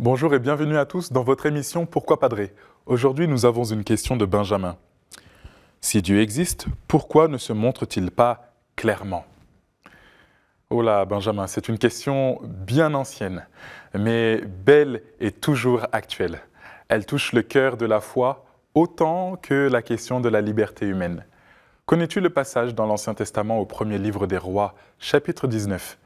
Bonjour et bienvenue à tous dans votre émission Pourquoi Padré. Aujourd'hui, nous avons une question de Benjamin. Si Dieu existe, pourquoi ne se montre-t-il pas clairement? Oh là, Benjamin, c'est une question bien ancienne, mais belle et toujours actuelle. Elle touche le cœur de la foi autant que la question de la liberté humaine. Connais-tu le passage dans l'Ancien Testament au premier livre des Rois, chapitre 19?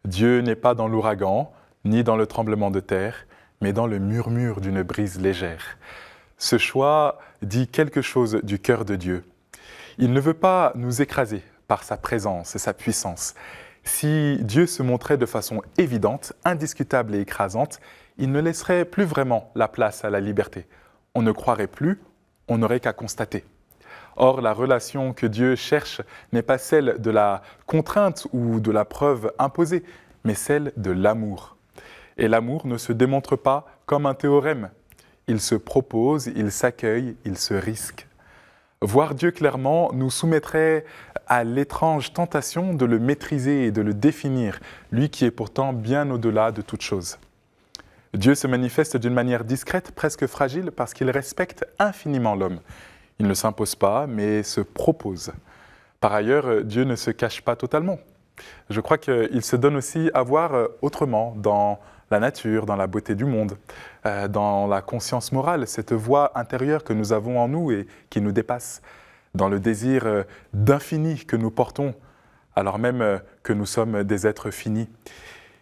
Dieu n'est pas dans l'ouragan, ni dans le tremblement de terre, mais dans le murmure d'une brise légère. Ce choix dit quelque chose du cœur de Dieu. Il ne veut pas nous écraser par sa présence et sa puissance. Si Dieu se montrait de façon évidente, indiscutable et écrasante, il ne laisserait plus vraiment la place à la liberté. On ne croirait plus, on n'aurait qu'à constater. Or, la relation que Dieu cherche n'est pas celle de la contrainte ou de la preuve imposée, mais celle de l'amour. Et l'amour ne se démontre pas comme un théorème. Il se propose, il s'accueille, il se risque. Voir Dieu clairement nous soumettrait à l'étrange tentation de le maîtriser et de le définir, lui qui est pourtant bien au-delà de toute chose. Dieu se manifeste d'une manière discrète, presque fragile, parce qu'il respecte infiniment l'homme. Il ne s'impose pas, mais se propose. Par ailleurs, Dieu ne se cache pas totalement. Je crois qu'il se donne aussi à voir autrement dans la nature, dans la beauté du monde, dans la conscience morale, cette voix intérieure que nous avons en nous et qui nous dépasse, dans le désir d'infini que nous portons, alors même que nous sommes des êtres finis.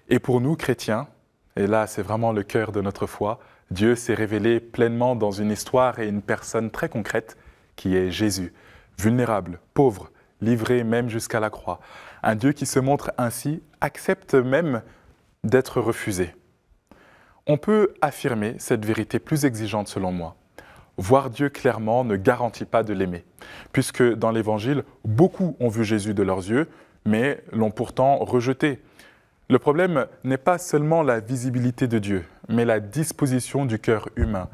Et pour nous, chrétiens, et là c'est vraiment le cœur de notre foi, Dieu s'est révélé pleinement dans une histoire et une personne très concrète qui est Jésus, vulnérable, pauvre, livré même jusqu'à la croix. Un Dieu qui se montre ainsi accepte même d'être refusé. On peut affirmer cette vérité plus exigeante selon moi. Voir Dieu clairement ne garantit pas de l'aimer, puisque dans l'Évangile, beaucoup ont vu Jésus de leurs yeux, mais l'ont pourtant rejeté. Le problème n'est pas seulement la visibilité de Dieu, mais la disposition du cœur humain.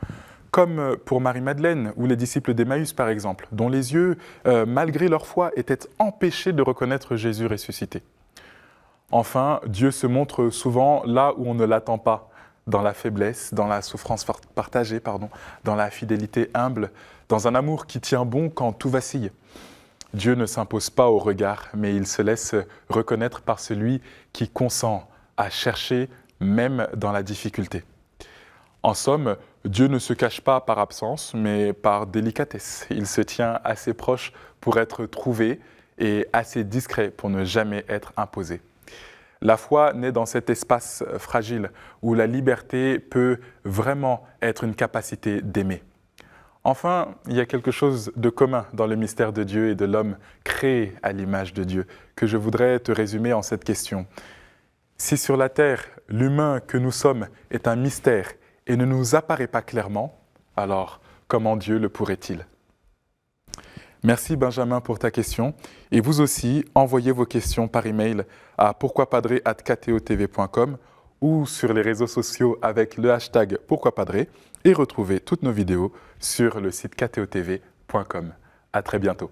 Comme pour Marie-Madeleine ou les disciples d'Emmaüs par exemple, dont les yeux, malgré leur foi, étaient empêchés de reconnaître Jésus ressuscité. Enfin, Dieu se montre souvent là où on ne l'attend pas, dans la faiblesse, dans la souffrance partagée, dans la fidélité humble, dans un amour qui tient bon quand tout vacille. Dieu ne s'impose pas au regard, mais il se laisse reconnaître par celui qui consent à chercher même dans la difficulté. En somme, Dieu ne se cache pas par absence, mais par délicatesse. Il se tient assez proche pour être trouvé et assez discret pour ne jamais être imposé. La foi naît dans cet espace fragile où la liberté peut vraiment être une capacité d'aimer. Enfin, il y a quelque chose de commun dans le mystère de Dieu et de l'homme créé à l'image de Dieu que je voudrais te résumer en cette question. Si sur la terre, l'humain que nous sommes est un mystère et ne nous apparaît pas clairement, alors comment Dieu le pourrait-il? Merci Benjamin pour ta question et vous aussi, envoyez vos questions par email à pourquoipadré@ktotv.com ou sur les réseaux sociaux avec le hashtag pourquoipadré et retrouvez toutes nos vidéos sur le site ktotv.com. À très bientôt.